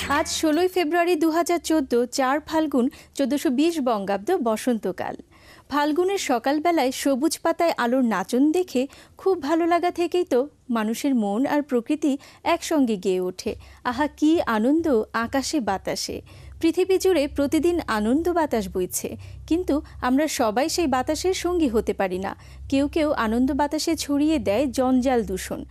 আজ ১৬ই ফেব্রুয়ারি ২০১৪, ৪ ফাল্গুন ১৪২০ বঙ্গাব্দ, বসন্তকাল। ফাল্গুনের সকালবেলায় সবুজ পাতায় আলোর নাচন দেখে খুব ভালো লাগা থেকেই তো মানুষের মন আর প্রকৃতি একসঙ্গে গেয়ে ওঠে। আহা, কি আনন্দ আকাশে বাতাসে! পৃথিবী জুড়ে প্রতিদিন আনন্দ বাতাস বইছে, কিন্তু আমরা সবাই সেই বাতাসের সঙ্গী হতে পারি না। কেউ কেউ আনন্দ বাতাসে ছড়িয়ে দেয় জঞ্জাল দূষণ।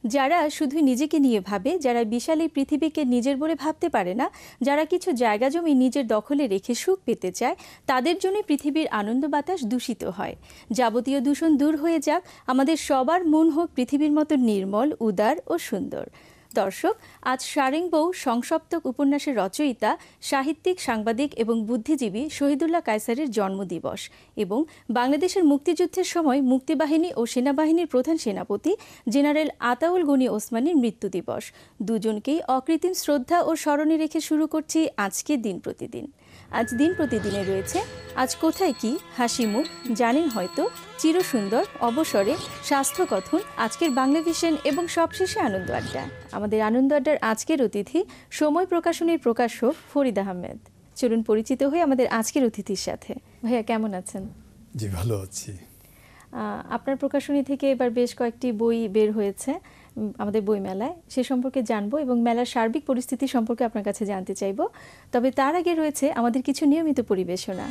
যারা শুধু নিজেকে নিয়ে ভাবে, যারা বিশাল এই পৃথিবীকে নিজের বলে ভাবতে পারে না, যারা কিছু জায়গা জমি নিজের দখলে রেখে সুখ পেতে চায়, তাদের জন্য পৃথিবীর আনন্দ বাতাস দূষিত হয়। যাবতীয় দূষণ দূর হয়ে যাক, আমাদের সবার মন হোক পৃথিবীর মতো নির্মল, উদার ও সুন্দর। দর্শক, আজ সারেংবউ সংসপ্তক উপন্যাসের রচয়িতা, সাহিত্যিক, সাংবাদিক এবং বুদ্ধিজীবী শহীদুল্লাহ কায়সারের জন্মদিবস এবং বাংলাদেশের মুক্তিযুদ্ধের সময় মুক্তিবাহিনী ও সেনাবাহিনীর প্রধান সেনাপতি জেনারেল আতাউল গনি ওসমানীর মৃত্যু দিবস। দুজনকেই অকৃত্রিম শ্রদ্ধা ও স্মরণে রেখে শুরু করছি আজকে দিন প্রতিদিন। আজ দিন প্রতিদিনে রয়েছে আজ কোথায় কি, হাসি মুখ, জানেন হয়তো, চিরসুন্দর, অবসরে, স্বাস্থ্য কথন, আজকের বাংলা ভিশন এবং সবশেষে আনন্দ আড্ডা। আমাদের আনন্দ আড্ডার আজকের অতিথি সময় প্রকাশনীর প্রকাশক ফরিদ আহমেদ। চলুন পরিচিত হয়ে আমাদের আজকের অতিথির সাথে। ভাইয়া, কেমন আছেন? জি, ভালো আছি। আপনার প্রকাশনী থেকে এবার বেশ কয়েকটি বই বের হয়েছে আমাদের বই মেলায়, সে সম্পর্কে জানবো এবং মেলার সার্বিক পরিস্থিতি সম্পর্কে আপনার কাছে জানতে চাইব। তবে তার আগে রয়েছে আমাদের কিছু নিয়মিত পরিবেশনা।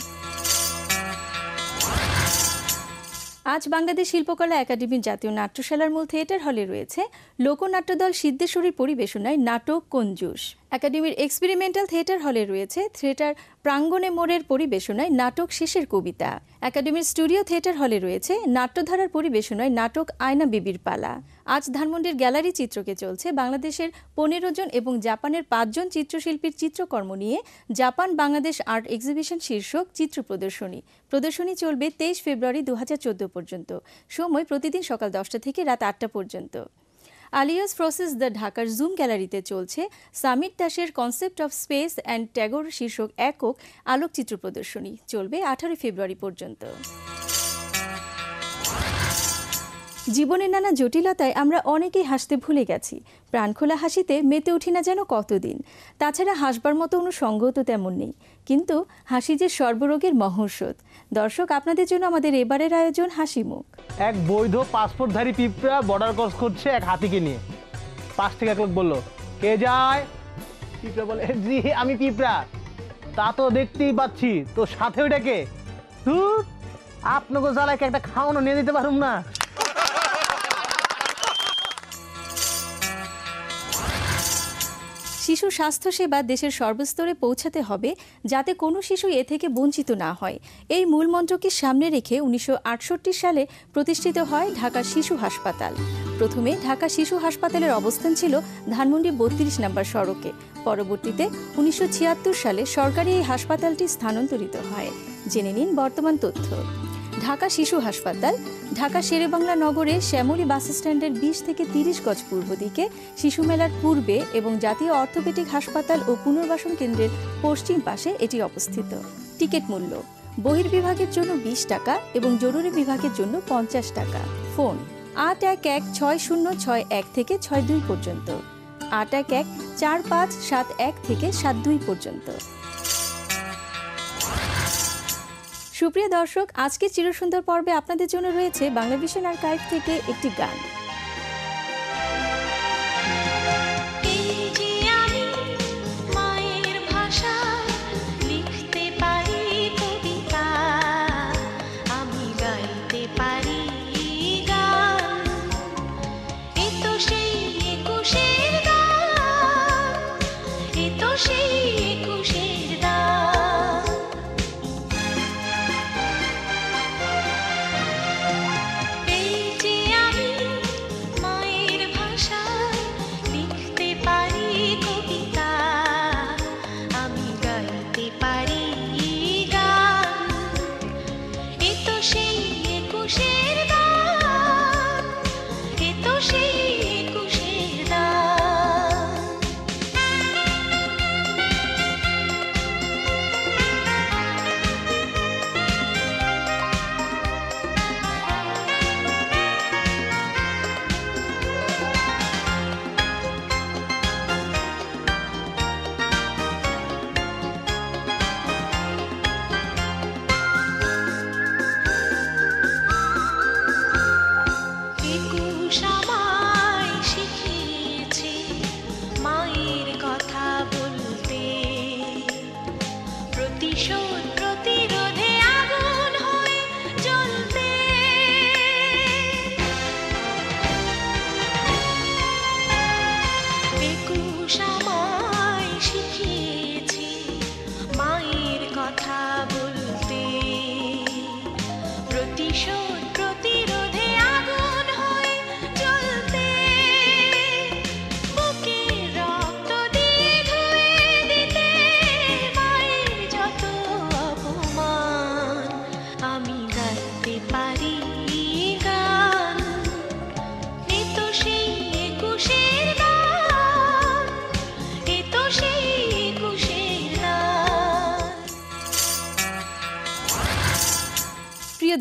আজ বাংলাদেশ শিল্পকলা একাডেমির জাতীয় নাট্যশালার মূল থিয়েটার হলে রয়েছে লোকনাট্যদল সিদ্ধেশ্বরীর পরিবেশনায় নাটক কঞ্জুস। একাডেমির এক্সপেরিমেন্টাল থিয়েটার হলে রয়েছে থিয়েটার প্রাঙ্গণে মোড়ের পরিবেশনায় নাটক শেষের কবিতা। একাডেমির স্টুডিও থিয়েটার হলে রয়েছে নাট্যধারার পরিবেশনায় নাটক আয়না বিবির পালা। আজ ধানমন্ডির গ্যালারি চিত্রকে চলছে বাংলাদেশের ১৫ জন এবং জাপানের ৫ জন চিত্রশিল্পীর চিত্রকর্ম নিয়ে জাপান বাংলাদেশ আর্ট এক্সিবিশন শীর্ষক চিত্র প্রদর্শনী। প্রদর্শনী চলবে ২৩ ফেব্রুয়ারি ২০১৪ পর্যন্ত। সময় প্রতিদিন সকাল ১০টা থেকে রাত ৮টা পর্যন্ত। আলিয়াস প্রসেস দ্য ঢাকার জুম গ্যালারিতে চলছে সামিট দাসের concept of speech and Tagore শীর্ষক একক আলোকচিত্র প্রদর্শনী। চলবে ১৮ ফেব্রুয়ারি পর্যন্ত। জীবনের নানা জটিলতায় আমরা অনেকেই হাসতে ভুলে গেছি। প্রাণখোলা হাসিতে মেতে উঠি না যেন কতদিন। তাছাড়া হাসবার মতো অনুষঙ্গ তো তেমন নেই, কিন্তু হাসি যে সর্বরোগের মহৌষধ। দর্শক, আপনাদের জন্য আমাদের এবারের আয়োজন হাসি মুখ। এক বৈধ পাসপোর্টধারী পিঁপড়া বর্ডার ক্রস করছে এক হাতিকে নিয়ে। পাশ থেকে এক লোক বলল, কে যায়? পিঁপড়া বলে, জি আমি পিঁপড়া। তা তো দেখতেই পাচ্ছি, তো সাথে ওইটা কে? আপনাকে জ্বালাকে একটা খাওয়ানো নিয়ে দিতে পারুম না। শিশু স্বাস্থ্যসেবা দেশের সর্বস্তরে পৌঁছাতে হবে, যাতে কোনো শিশু এ থেকে বঞ্চিত না হয়। এই মূল মন্ত্রকে সামনে রেখে ১৯৬৮ সালে প্রতিষ্ঠিত হয় ঢাকা শিশু হাসপাতাল। প্রথমে ঢাকা শিশু হাসপাতালের অবস্থান ছিল ধানমন্ডি ৩২ নম্বর সড়কে। পরবর্তীতে ১৯৭৬ সালে সরকারি এই হাসপাতালটি স্থানান্তরিত হয়। জেনে নিন বর্তমান তথ্য। ঢাকা শিশু হাসপাতাল ঢাকা শেরেবাংলা নগরে শ্যামলী বাস স্ট্যান্ডের ২০ থেকে ৩০ গজ পূর্ব দিকে, শিশু মেলার পূর্বে এবং জাতীয় অর্থোপেডিক হাসপাতাল ও পুনর্বাসন কেন্দ্রের পশ্চিম পাশে এটি অবস্থিত। টিকিট মূল্য বহির্বিভাগের জন্য ২০ টাকা এবং জরুরি বিভাগের জন্য ৫০ টাকা। ফোন ৮১১৬০৬১ থেকে ৬২ পর্যন্ত, ৮১১৪৫৭১ থেকে ৭২ পর্যন্ত। সুপ্রিয় দর্শক, আজকে চিরসুন্দর পর্বে আপনাদের জন্য রয়েছে বাংলা ভিশন আর্কাইভ থেকে একটি গান।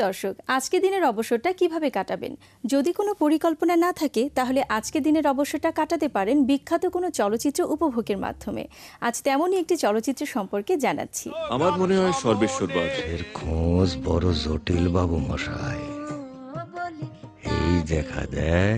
দর্শক, আজকে দিনের অবসরটা কিভাবে কাটাবেন? যদি কোনো পরিকল্পনা না থাকে তাহলে আজকে দিনের অবসরটা কাটাতে পারেন বিখ্যাত কোনো চলচ্চিত্র উপভোগের মাধ্যমে। আজ তেমনই একটি চলচ্চিত্র সম্পর্কে জানাচ্ছি। আমার মনে হয় সর্বেশ্বরবাদ এর খোঁজ বড় জটিল বাবু মশাই। এই দেখা দেয়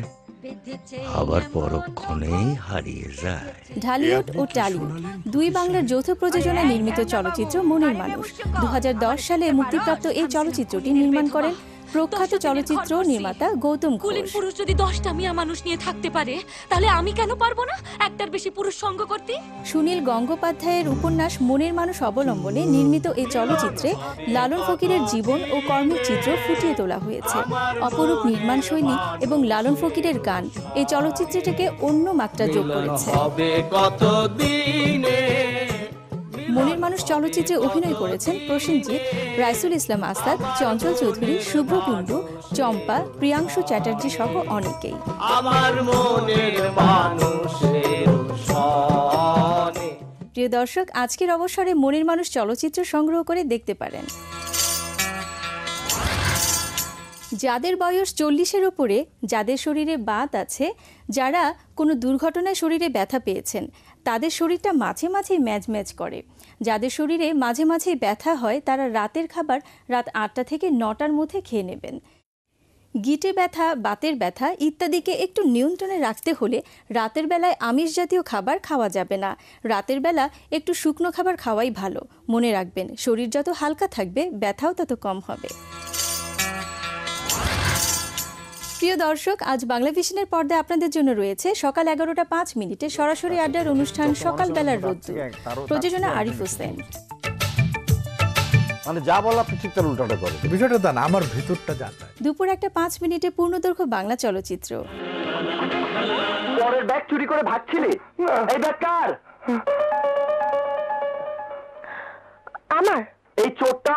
আবার পরক্ষণেই হারিয়ে যায়। ঢালিউড ও টালিউড দুই বাংলার যৌথ প্রযোজনায় নির্মিত চলচ্চিত্র মনের মানুষ। 2010 সালে মুক্তিপ্রাপ্ত এই চলচ্চিত্রটি নির্মাণ করেন প্রখ্যাত চলচ্চিত্র নির্মাতা গৌতম কুলীন ঘোষ। পুরুষ যদি 10টা মিয়া মানুষ নিয়ে থাকতে পারে, তাহলে আমি কেন পারবো না একটার বেশি পুরুষ সঙ্গ করতে? সুনীল গঙ্গোপাধ্যায়ের উপন্যাস মনের মানুষ অবলম্বনে নির্মিত এই চলচ্চিত্রে লালন ফকিরের জীবন ও কর্মের চিত্র ফুটিয়ে তোলা হয়েছে। অপরূপ নির্মাণ শৈলী এবং লালন ফকিরের গান এই চলচ্চিত্রটিকে অন্য মাত্রা যোগ করেছে। মনের মানুষ চলচ্চিত্রে অভিনয় করেছেন প্রসেনজিৎ, রাইসুল ইসলাম আসাদ, চঞ্চল চৌধুরী, শুভ্র কুণ্ডু, চম্পা, প্রিয়াংশু চ্যাটার্জি সহ অনেকেই। প্রিয় দর্শক, আজকের অবসরে মনের মানুষ চলচ্চিত্র সংগ্রহ করে দেখতে পারেন। যাদের বয়স 40-এর ওপরে, যাদের শরীরে বাত আছে, যারা কোনো দুর্ঘটনায় শরীরে ব্যথা পেয়েছেন, তাদের শরীরটা মাঝে মাঝে ম্যাজ করে। যাদের শরীরে মাঝে মাঝেই ব্যথা হয় তারা রাতের খাবার রাত 8টা থেকে 9টার মধ্যে খেয়ে নেবেন। গিটে ব্যথা, বাতের ব্যথা ইত্যাদিকে একটু নিয়ন্ত্রণে রাখতে হলে রাতের বেলায় আমিষ জাতীয় খাবার খাওয়া যাবে না। রাতের বেলা একটু শুকনো খাবার খাওয়াই ভালো। মনে রাখবেন, শরীর যত হালকা থাকবে ব্যথাও তত কম হবে। প্রিয় দর্শক, আজ বাংলা ভিশনের পর্দায় আপনাদের জন্য রয়েছে সকাল 11টা 5 মিনিটে সরাসরি আড্ডার অনুষ্ঠান সকালবেলার রোদ্দুর। প্রযোজনা আরিফ হোসেন। মানে যা বল আপনি ঠিক তার উল্টাটা করেন। বিষয়টা তা না, আমার ভিতরটা জানতে। দুপুর 1টা 5 মিনিটে পূর্ণদৈর্ঘ্য বাংলা চলচ্চিত্র। পরের ব্যাগ চুরি করে ভাগছিলি? এই ব্যাগ কার? আমার। এই চোরটা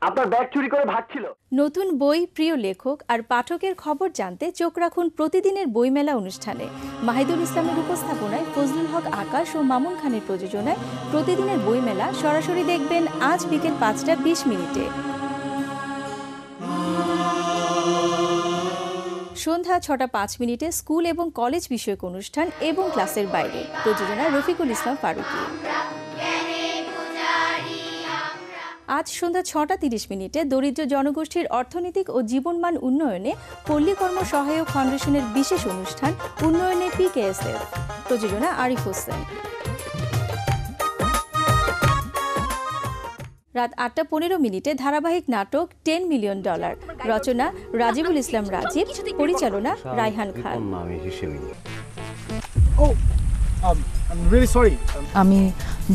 আপনার ব্যাগ চুরি করে ভাগছিল। নতুন বই, প্রিয় লেখক আর পাঠকের খবর জানতে চোখ রাখুন প্রতিদিনের বইমেলা অনুষ্ঠানে। মাহিদুল ইসলামের উপস্থাপনায়, ফজলুল হক আকাশ ও মামুন খানের প্রযোজনায় প্রতিদিনের বইমেলা সরাসরি দেখবেন আজ বিকেল 5টা 20 মিনিটে। সন্ধ্যা 6টা 5 মিনিটে স্কুল এবং কলেজ বিষয়ক অনুষ্ঠান এবং ক্লাসের বাইরে। প্রযোজনা রফিকুল ইসলাম ফারুকী। আজ সন্ধ্যা 6টা 30 মিনিটে দরিদ্র জনগোষ্ঠীর অর্থনৈতিক ও জীবনমান উন্নয়নে পল্লী কর্ম সহায়ক ফাউন্ডেশনের বিশেষ অনুষ্ঠান উন্নয়নে PKSF। প্রযোজনা আরিফ হোসেন। রাত 8টা 15 মিনিটে ধারাবাহিক নাটক $10 মিলিয়ন। রচনা রাজিবুল ইসলাম রাজীব, পরিচালনা রায়হান খান। আমি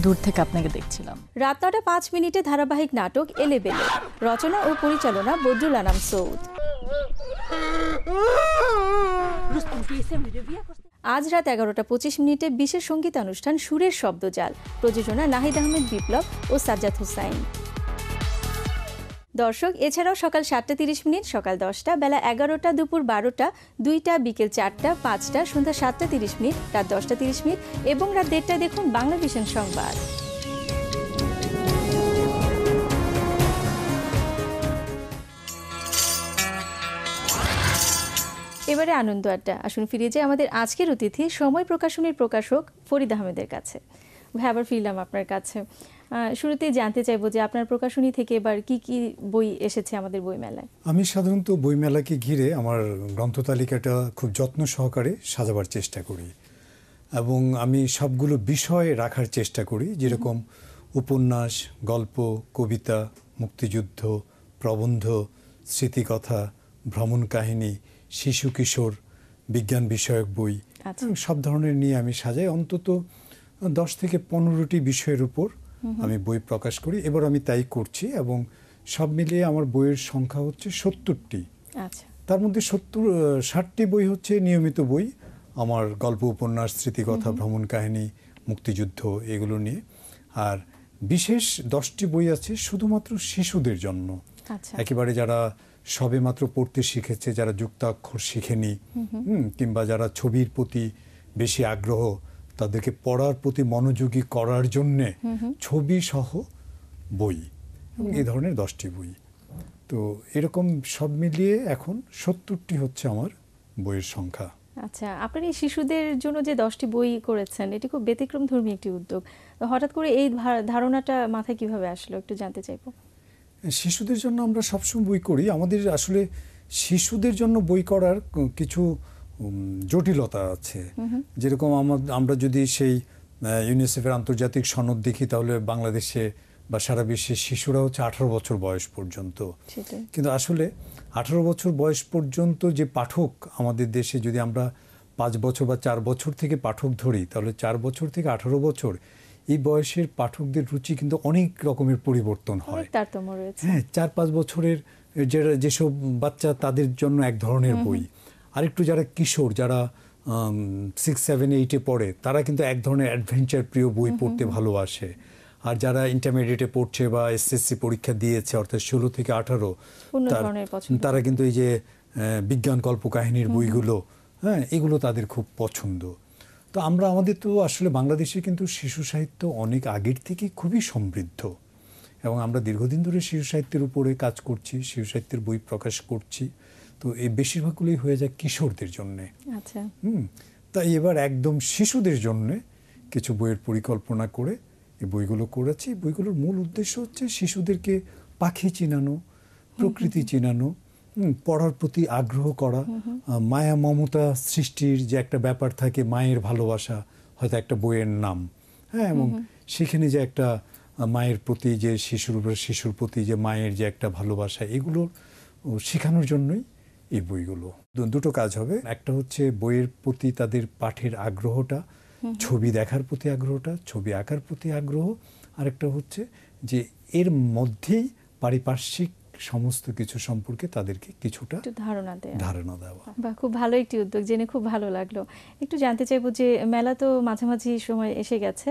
দূর থেকে আপনাকে দেখছিলাম। রাত 9টা 5 মিনিটে ধারাবাহিক নাটক এলেবেলে। রচনা ও পরিচালনা বদরুল আনাম সৌদ। আজ রাত 11টা 25 মিনিটে বিশেষ সঙ্গীতানুষ্ঠান সুরের শব্দজাল। প্রযোজনা নাহিদ আহমেদ বিপ্লব ও সাজ্জাদ হুসাইন। দর্শক, এছাড়াও সকাল 7টা 30 মিনিট, সকাল 10টা, বেলা 11টা, দুপুর 12টা, 2টা, বিকেল 4টা, 5টা, সন্ধ্যা 7টা 30 মিনিট, রাত 10টা 30 মিনিট এবং রাত 1:30টায় দেখুন বাংলা ভিশন সংবাদ। এবারে আনন্দ আড্ডা। আসুন ফিরে যাই আমাদের আজকের অতিথি সময় প্রকাশনীর প্রকাশক ফরিদ আহমেদের কাছে। ভাই, আবার ফিরলাম আপনার কাছে। শুরুতেই জানতে চাইবো যে আপনার প্রকাশনী থেকে এবার কি কি বই এসেছে আমাদের বইমেলায়? আমি সাধারণত বইমেলাকে ঘিরে আমার গ্রন্থ তালিকাটা খুব যত্ন সহকারে সাজাবার চেষ্টা করি এবং আমি সবগুলো বিষয় রাখার চেষ্টা করি, যেরকম উপন্যাস, গল্প, কবিতা, মুক্তিযুদ্ধ, প্রবন্ধ, স্মৃতিকথা, ভ্রমণ কাহিনী, শিশু কিশোর, বিজ্ঞান বিষয়ক বই, সব ধরনের নিয়ে আমি সাজাই। অন্তত 10 থেকে 15টি বিষয়ের উপর আমি বই প্রকাশ করি। এবার আমি তাই করছি এবং সব মিলিয়ে আমার বইয়ের সংখ্যা হচ্ছে 70টি। তার মধ্যে 60টি বই হচ্ছে নিয়মিত বই আমার, গল্প, উপন্যাস, স্মৃতিকথা, ভ্রমণ কাহিনী, মুক্তিযুদ্ধ, এগুলো নিয়ে। আর বিশেষ 10টি বই আছে শুধুমাত্র শিশুদের জন্য, একেবারে যারা সবে মাত্র পড়তে শিখেছে, যারা যুক্তাক্ষর শিখেনি, কিংবা যারা ছবির প্রতি বেশি আগ্রহ, তাদেরকে পড়ার প্রতি মনোযোগী করার জন্যে ছবি সহ বই, এই ধরনের 10টি বই। তো এরকম সব মিলিয়ে এখন 70টি হচ্ছে আমার বইয়ের সংখ্যা। আচ্ছা, আপনার এই শিশুদের জন্য যে 10টি বই করেছেন, এটি খুব ব্যতিক্রমধর্মী একটি উদ্যোগ। তো হঠাৎ করে এই ধারণাটা মাথায় কিভাবে আসলো একটু জানতে চাইবো। শিশুদের জন্য আমরা সবসময় বই করি। আমাদের আসলে শিশুদের জন্য বই করার কিছু জটিলতা আছে। যেরকম আমরা যদি সেই ইউনিসেফের আন্তর্জাতিক সনদ দেখি, তাহলে বাংলাদেশে বা সারা বিশ্বে শিশুরা হচ্ছে 18 বছর বয়স পর্যন্ত। কিন্তু আসলে 18 বছর বয়স পর্যন্ত যে পাঠক আমাদের দেশে, যদি আমরা 5 বছর বা 4 বছর থেকে পাঠক ধরি, তাহলে 4 বছর থেকে 18 বছর এই বয়সের পাঠকদের রুচি কিন্তু অনেক রকমের পরিবর্তন হয়। হ্যাঁ, 4-5 বছরের যেসব বাচ্চা, তাদের জন্য এক ধরনের বই। আরেকটু যারা কিশোর, যারা 6, 7, 8-এ পড়ে, তারা কিন্তু এক ধরনের অ্যাডভেঞ্চার প্রিয় বই পড়তে ভালোবাসে। আর যারা ইন্টারমিডিয়েটে পড়ছে বা এসএসসি পরীক্ষা দিয়েছে, অর্থাৎ 16 থেকে 18, তারা কিন্তু এই যে বিজ্ঞান কল্পকাহিনীর বইগুলো, হ্যাঁ, এগুলো তাদের খুব পছন্দ। তো আমাদের তো আসলে বাংলাদেশে কিন্তু শিশু সাহিত্য অনেক আগের থেকে খুবই সমৃদ্ধ, এবং আমরা দীর্ঘদিন ধরে শিশু সাহিত্যের উপরে কাজ করছি, শিশু সাহিত্যের বই প্রকাশ করছি। তো এই বেশিরভাগগুলোই হয়ে যায় কিশোরদের জন্যে। আচ্ছা, তাই এবার একদম শিশুদের জন্যে কিছু বইয়ের পরিকল্পনা করে এই বইগুলো করেছি। বইগুলোর মূল উদ্দেশ্য হচ্ছে শিশুদেরকে পাখি চিনানো, প্রকৃতি চিনানো, পড়ার প্রতি আগ্রহ করা, মায়া মমতা সৃষ্টির যে একটা ব্যাপার থাকে, মায়ের ভালোবাসা হয়তো একটা বইয়ের নাম, হ্যাঁ, এবং সেখানে যে একটা মায়ের প্রতি যে শিশুর প্রতি যে মায়ের যে একটা ভালোবাসা, এগুলো শেখানোর জন্যই এই বইগুলো। দুটো কাজ হবে। একটা হচ্ছে বইয়ের প্রতি তাদের পাঠের আগ্রহটা, ছবি দেখার প্রতি আগ্রহটা, ছবি আঁকার প্রতি আগ্রহ। আরেকটা হচ্ছে যে এর মধ্যেই পারিপার্শ্বিক সমস্ত কিছু সম্পর্কে তাদেরকে কিছুটা ধারণা দেওয়া। বা খুব ভালো একটি উদ্যোগ, জেনে খুব ভালো লাগলো। একটু জানতে চাইবো যে মেলা তো মাঝামাঝি সময় এসে গেছে,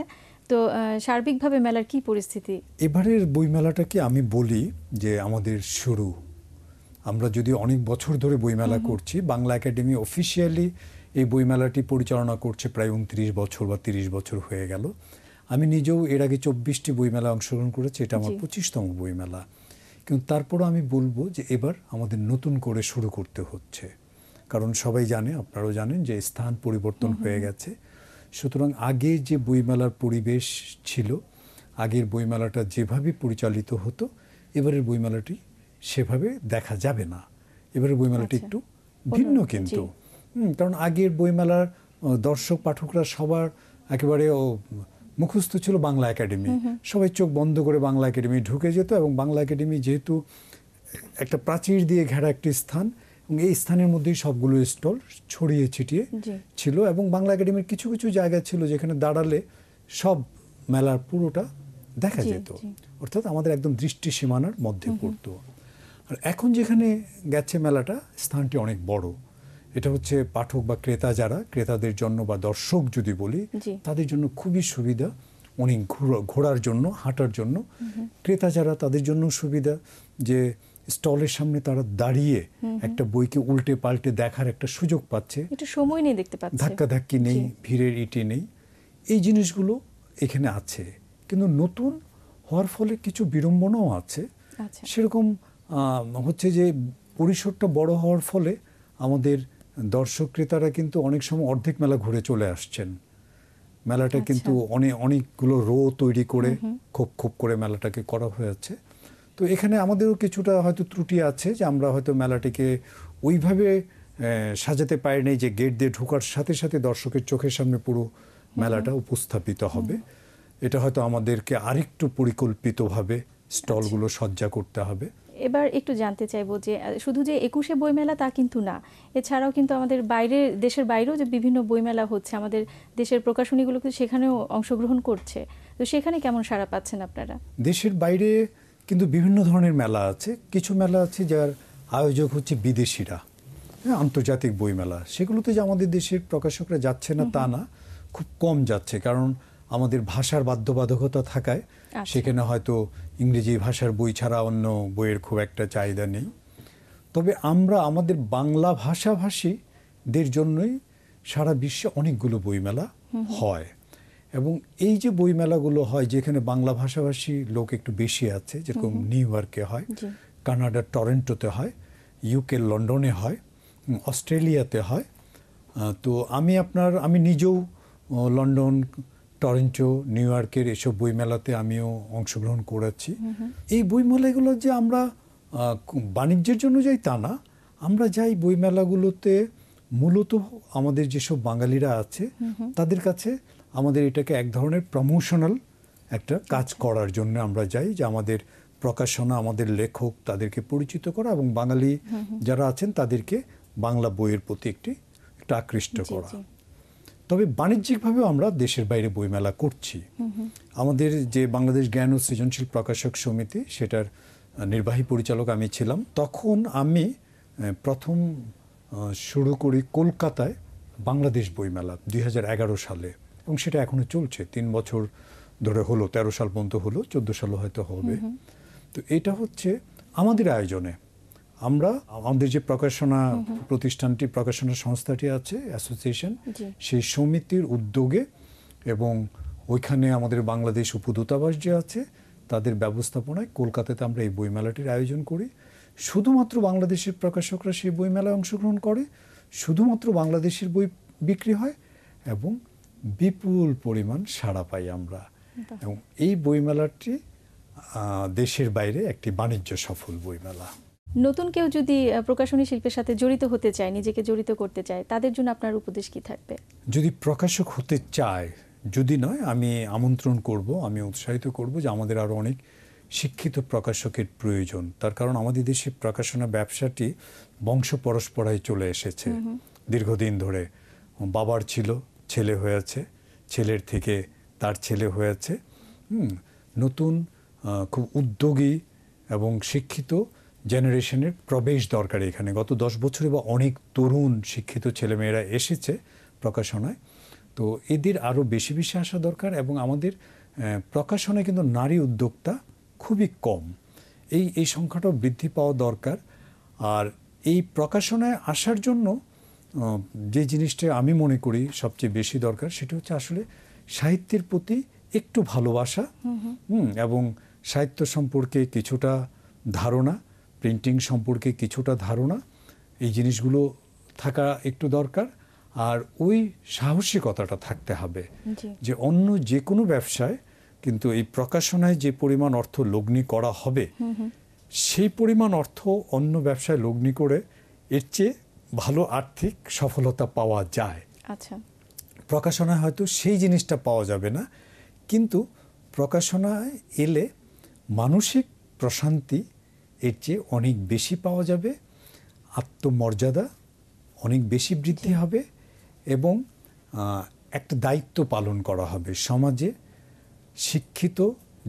তো সার্বিকভাবে মেলার কি পরিস্থিতি? এবারের বইমেলাটাকে আমি বলি যে আমাদের শুরু। আমরা যদি অনেক বছর ধরে বইমেলা করছি, বাংলা একাডেমি অফিসিয়ালি এই বইমেলাটি পরিচালনা করছে প্রায় 29 বছর বা 30 বছর হয়ে গেল। আমি নিজেও এর আগে 24টি বইমেলা অংশগ্রহণ করেছি, এটা আমার 25তম বইমেলা। কিন্তু তারপরও আমি বলবো যে এবার আমাদের নতুন করে শুরু করতে হচ্ছে, কারণ সবাই জানে, আপনারাও জানেন যে স্থান পরিবর্তন হয়ে গেছে। সুতরাং আগে যে বইমেলার পরিবেশ ছিল, আগের বইমেলাটা যেভাবে পরিচালিত হতো, এবারের বইমেলাটি সেভাবে দেখা যাবে না। এবারের বইমেলাটি একটু ভিন্ন কিন্তু, কারণ আগের বইমেলার দর্শক পাঠকরা সবার একেবারে মুখস্থ ছিল বাংলা একাডেমি। সবাই চোখ বন্ধ করে বাংলা একাডেমি ঢুকে যেত, এবং বাংলা একাডেমি যেহেতু একটা প্রাচীর দিয়ে ঘেরা একটি স্থান, এবং এই স্থানের মধ্যেই সবগুলো স্টল ছড়িয়ে ছিটিয়ে ছিল, এবং বাংলা একাডেমির কিছু কিছু জায়গা ছিল যেখানে দাঁড়ালে সব মেলার পুরোটা দেখা যেত, অর্থাৎ আমাদের একদম দৃষ্টি সীমানার মধ্যে পড়তো। আর এখন যেখানে গেছে মেলাটা, স্থানটি অনেক বড়। এটা হচ্ছে পাঠক বা ক্রেতা, যারা ক্রেতাদের জন্য বা দর্শক যদি বলি, তাদের জন্য খুবই সুবিধা, অনেক ঘোরার জন্য, হাঁটার জন্য। ক্রেতা যারা, তাদের জন্য সুবিধা যে স্টলের সামনে তারা দাঁড়িয়ে একটা বইকে উল্টে পাল্টে দেখার একটা সুযোগ পাচ্ছে, সময় নেই, দেখতে পাচ্ছে, ধাক্কাধাক্কি নেই, ভিড়ের ইটি নেই। এই জিনিসগুলো এখানে আছে, কিন্তু নতুন হওয়ার ফলে কিছু বিড়ম্বনাও আছে। সেরকম হচ্ছে যে পরিসরটা বড় হওয়ার ফলে আমাদের দর্শক ক্রেতারা কিন্তু অনেক সময় অর্ধেক মেলা ঘুরে চলে আসছেন। মেলাটা কিন্তু অনেকগুলো রো তৈরি করে খোপ খোপ করে মেলাটাকে করা হয়েছে। তো এখানে আমাদেরও কিছুটা হয়তো ত্রুটি আছে, যে আমরা হয়তো মেলাটিকে ওইভাবে সাজাতে পারিনি যে গেট দিয়ে ঢোকার সাথে সাথে দর্শকের চোখের সামনে পুরো মেলাটা উপস্থাপিত হবে। এটা হয়তো আমাদেরকে আরেকটু পরিকল্পিতভাবে স্টলগুলো সজ্জা করতে হবে। এবার একটু জানতে চাইবো যে শুধু যে 21শে বইমেলা তা কিন্তু না, এছাড়াও কিন্তু আমাদের দেশের বাইরেও যে বিভিন্ন বইমেলা হচ্ছে, আমাদের দেশের প্রকাশনীগুলো কিন্তু সেখানেও অংশগ্রহণ করছে। তো সেখানে কেমন সাড়া পাচ্ছেন আপনারা? দেশের বাইরে কিন্তু বিভিন্ন ধরনের মেলা আছে। কিছু মেলা আছে যার আয়োজক হচ্ছে বিদেশিরা, আন্তর্জাতিক বইমেলা। সেগুলোতে যে আমাদের দেশের প্রকাশকরা যাচ্ছে না তা না, খুব কম যাচ্ছে, কারণ আমাদের ভাষার বাধ্যবাধকতা থাকায় সেখানে হয়তো ইংরেজি ভাষার বই ছাড়া অন্য বইয়ের খুব একটা চাহিদা নেই। তবে আমরা আমাদের বাংলা ভাষাভাষীদের জন্যই সারা বিশ্বে অনেকগুলো বইমেলা হয়, এবং এই যে বইমেলাগুলো হয় যেখানে বাংলা ভাষাভাষী লোক একটু বেশি আছে, যেরকম নিউ ইয়র্কে হয়, কানাডার টরেন্টোতে হয়, ইউকে লন্ডনে হয়, অস্ট্রেলিয়াতে হয়। তো আমি নিজেও লন্ডন, টরেন্টো, নিউ ইয়র্কের এসব বইমেলাতে আমিও অংশগ্রহণ করেছি। এই বইমেলাগুলো যে আমরা বাণিজ্যের জন্য যাই তা না, আমরা যাই বইমেলাগুলোতে মূলত আমাদের যেসব বাঙালিরা আছে তাদের কাছে আমাদের এটাকে এক ধরনের প্রমোশনাল একটা কাজ করার জন্য আমরা যাই, যে আমাদের প্রকাশনা, আমাদের লেখক তাদেরকে পরিচিত করা এবং বাঙালি যারা আছেন তাদেরকে বাংলা বইয়ের প্রতি একটু আকৃষ্ট করা। তবে বাণিজ্যিকভাবেও আমরা দেশের বাইরে বইমেলা করছি। আমাদের যে বাংলাদেশ জ্ঞান ও সৃজনশীল প্রকাশক সমিতি, সেটার নির্বাহী পরিচালক আমি ছিলাম। তখন আমি প্রথম শুরু করি কলকাতায় বাংলাদেশ বইমেলা 2011 সালে, এবং সেটা এখনো চলছে, 3 বছর ধরে হলো, 13 সাল পর্যন্ত হলো, 14 সালও হয়তো হবে। তো এটা হচ্ছে আমাদের আয়োজনে, আমরা আমাদের যে প্রকাশনা প্রতিষ্ঠানটি, প্রকাশনা সংস্থাটি আছে, অ্যাসোসিয়েশন, সেই সমিতির উদ্যোগে এবং ওইখানে আমাদের বাংলাদেশ উপদূতাবাস যে আছে তাদের ব্যবস্থাপনায় কলকাতাতে আমরা এই বইমেলাটির আয়োজন করি। শুধুমাত্র বাংলাদেশের প্রকাশকরা সেই বইমেলায় অংশগ্রহণ করে, শুধুমাত্র বাংলাদেশের বই বিক্রি হয় এবং বিপুল পরিমাণ সাড়া পাই আমরা। এবং এই বইমেলাটি দেশের বাইরে একটি বাণিজ্য সফল বইমেলা। নতুন কেউ যদি প্রকাশনী শিল্পের সাথে জড়িত হতে চায়, নিজেকে জড়িত করতে চায়, তাদের জন্য আপনার উপদেশ কি থাকবে? যদি প্রকাশক হতে চায়, যদি নয়, আমি আমন্ত্রণ করব, আমি উৎসাহিত করব যে আমাদের আরও অনেক শিক্ষিত প্রকাশকের প্রয়োজন। তার কারণ আমাদের দেশে প্রকাশনা ব্যবসাটি বংশ পরস্পরায় চলে এসেছে দীর্ঘদিন ধরে। বাবার ছিল, ছেলে হয়েছে, ছেলের থেকে তার ছেলে হয়েছে। নতুন খুব উদ্যোগী এবং শিক্ষিত জেনারেশনের প্রবেশ দরকার এখানে। গত 10 বছরে বা অনেক তরুণ শিক্ষিত ছেলেমেয়েরা এসেছে প্রকাশনায়, তো এদের আরও বেশি বেশি আসা দরকার। এবং আমাদের প্রকাশনায় কিন্তু নারী উদ্যোক্তা খুবই কম, এই সংখ্যাটাও বৃদ্ধি পাওয়া দরকার। আর এই প্রকাশনায় আসার জন্য যে জিনিসটা আমি মনে করি সবচেয়ে বেশি দরকার, সেটা হচ্ছে আসলে সাহিত্যের প্রতি একটু ভালোবাসা, এবং সাহিত্য সম্পর্কে কিছুটা ধারণা, প্রিন্টিং সম্পর্কে কিছুটা ধারণা, এই জিনিসগুলো থাকা একটু দরকার। আর ওই সাহসিকতাটা থাকতে হবে যে অন্য যে কোনো ব্যবসায় কিন্তু এই প্রকাশনায় যে পরিমাণ অর্থ লগ্নি করা হবে, সেই পরিমাণ অর্থ অন্য ব্যবসায় লগ্নি করে এর চেয়ে ভালো আর্থিক সফলতা পাওয়া যায়। আচ্ছা, প্রকাশনায় হয়তো সেই জিনিসটা পাওয়া যাবে না, কিন্তু প্রকাশনায় এলে মানসিক প্রশান্তি এর চেয়ে অনেক বেশি পাওয়া যাবে, আত্মমর্যাদা অনেক বেশি বৃদ্ধি হবে, এবং একটা দায়িত্ব পালন করা হবে সমাজে। শিক্ষিত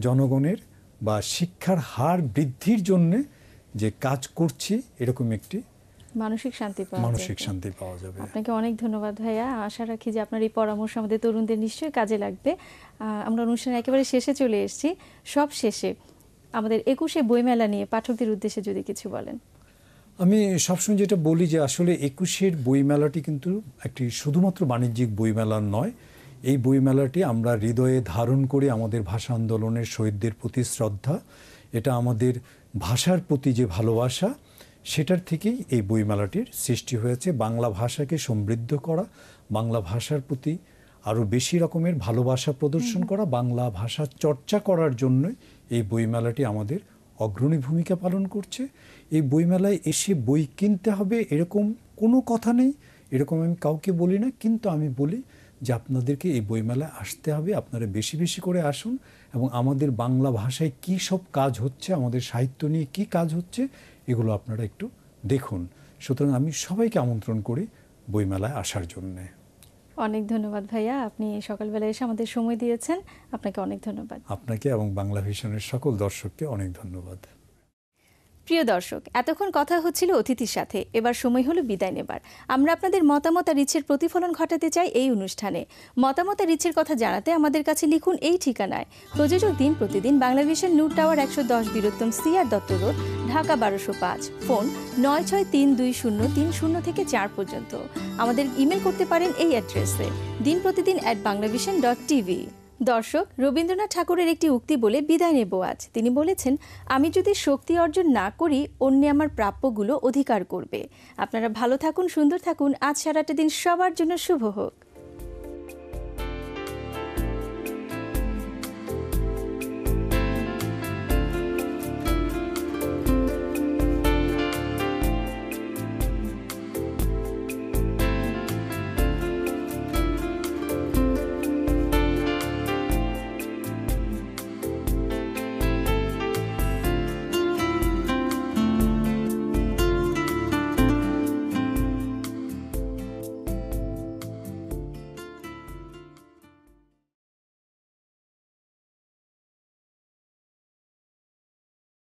জনগণের বা শিক্ষার হার বৃদ্ধির জন্য যে কাজ করছি, এরকম একটি মানসিক শান্তি পাওয়া যাবে। আপনাকে অনেক ধন্যবাদ ভাইয়া। আশা রাখি যে আপনার এই পরামর্শ আমাদের তরুণদের নিশ্চয়ই কাজে লাগবে। আমরা অনুষ্ঠানের একেবারে শেষে চলে এসেছি। সব শেষে আমাদের 21শে বইমেলা নিয়ে পাঠকদের উদ্দেশ্যে যদি কিছু বলেন। আমি সবসময় যেটা বলি যে আসলে 21শের বইমেলাটি কিন্তু একটি শুধুমাত্র বাণিজ্যিক বইমেলা নয়। এই বইমেলাটি আমরা হৃদয়ে ধারণ করি আমাদের ভাষা আন্দোলনের শহীদদের প্রতি শ্রদ্ধা, এটা আমাদের ভাষার প্রতি যে ভালোবাসা, সেটার থেকেই এই বইমেলাটির সৃষ্টি হয়েছে। বাংলা ভাষাকে সমৃদ্ধ করা, বাংলা ভাষার প্রতি আরও বেশি রকমের ভালোবাসা প্রদর্শন করা, বাংলা ভাষা চর্চা করার জন্য এই বইমেলাটি আমাদের অগ্রণী ভূমিকা পালন করছে। এই বইমেলায় এসে বই কিনতে হবে এরকম কোনো কথা নেই, এরকম আমি কাউকে বলি না, কিন্তু আমি বলি যে আপনাদেরকে এই বইমেলায় আসতে হবে, আপনারা বেশি বেশি করে আসুন এবং আমাদের বাংলা ভাষায় কী সব কাজ হচ্ছে, আমাদের সাহিত্য নিয়ে কী কাজ হচ্ছে, এগুলো আপনারা একটু দেখুন। সুতরাং আমি সবাইকে আমন্ত্রণ করি বইমেলায় আসার জন্যে। অনেক ধন্যবাদ ভাইয়া, আপনি সকালবেলা এসে আমাদের সময় দিয়েছেন, আপনাকে অনেক ধন্যবাদ। আপনাকে এবং বাংলা ভিশনের সকল দর্শককে অনেক ধন্যবাদ। প্রিয় দর্শক, এতক্ষণ কথা হচ্ছিল অতিথির সাথে, এবার সময় হলো বিদায় নেবার। আমরা আপনাদের মতামত আর ইচ্ছের প্রতিফলন ঘটাতে চাই এই অনুষ্ঠানে। মতামত আর ইচ্ছের কথা জানাতে আমাদের কাছে লিখুন এই ঠিকানায়। প্রযোজক দিন প্রতিদিন, Bangla Vision, Noor Tower 110, Birottom CR Dutta Road, Dhaka 1205, phone 963203 থেকে 4 পর্যন্ত। আমাদের ইমেল করতে পারেন এই অ্যাড্রেসে dinprotidin@banglavision.tv। দর্শক, রবীন্দ্রনাথ ঠাকুরের একটি উক্তি বলে বিদায় নেব আজ। তিনি বলেছেন, আমি যদি শক্তি অর্জন না করি, অন্যে আমার প্রাপ্যগুলো অধিকার করবে। আপনারা ভালো থাকুন, সুন্দর থাকুন। আজ সারাটা দিন সবার জন্য শুভ হোক।